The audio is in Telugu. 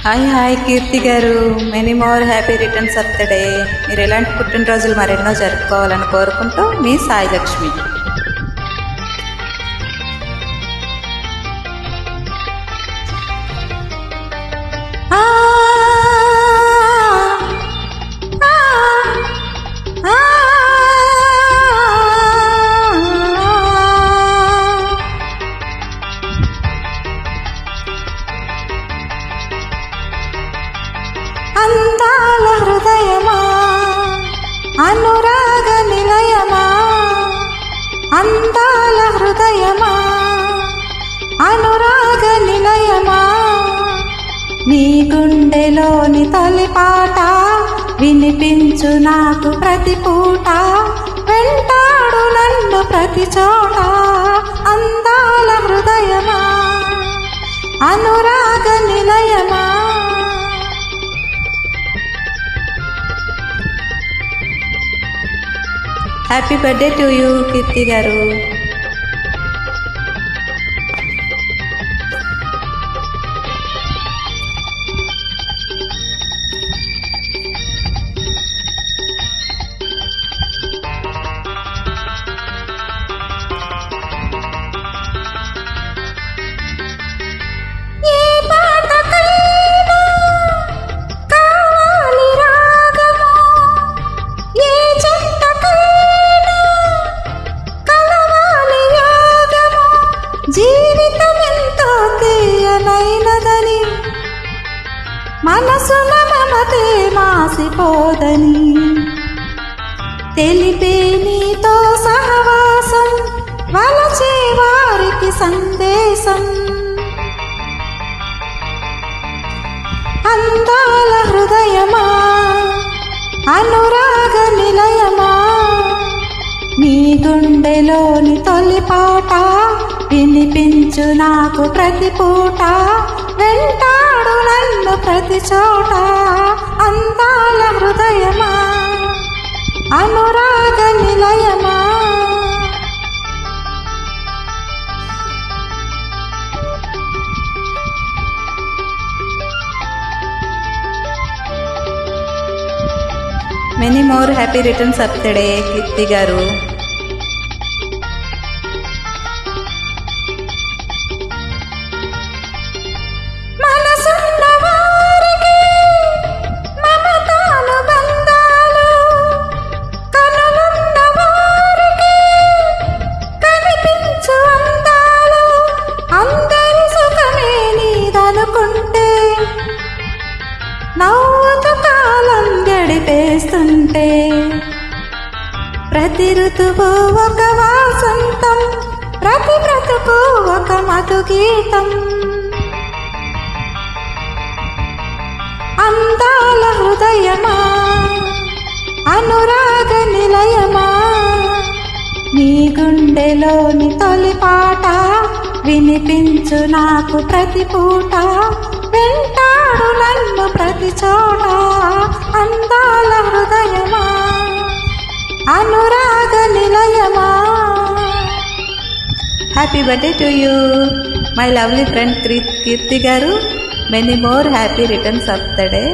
Hi hi Keerthi garu, many more happy returns of the day. మీరు ఎలాంటి పుట్టినరోజులు మరెన్నో జరుపుకోవాలని కోరుకుంటూ మీ సాయి లక్ష్మి. అందాల హృదయమా, అనురాగ నిలయమా, అందాల హృదయమా, అనురాగ నిలయమా, నీ గుండెలోని తొలి పాట వినిపించు నాకు ప్రతి పూట, వెంటాడు నన్ను ప్రతి చోట. అందాల హృదయమా, అనురాగ నిలయమా. హ్యాపీ బర్త్డే టు యూ కీర్తి గారు. జీవితమెంతో తీయనైనదని, మనసున మమతే మాసిపోదని, తెలిపే నీతో సహవాసం వలచే వారికి సందేశం. అందాల హృదయమా, అనురాగ నిలయమా, నీ గుండెలోని తొలి పాట వినిపించు నాకు ప్రతి పూట, వెంటాడు నన్ను ప్రతి చోట. అందాల హృదయమా, అనురాగ నిలయమా. Many more happy returns of the day Keerthi garu. నవ్వుతూ కాలం గడిపేస్తుంటే, ప్రతి ఋతువు ఒక వాసంతం, ప్రతి బ్రతుకు ఒక మధు గీతం. అందాల హృదయమా, అనురాగ నిలయమా, నీ గుండెలోని తొలి పాట వినిపించు నాకు ప్రతి పూట, వెంటాడు నన్ను ప్రతి చోట. అందాల హృదయమా, అనురాగ నిలయమా. Happy birthday to you my lovely friend Keerthi garu. Many more happy returns of the day.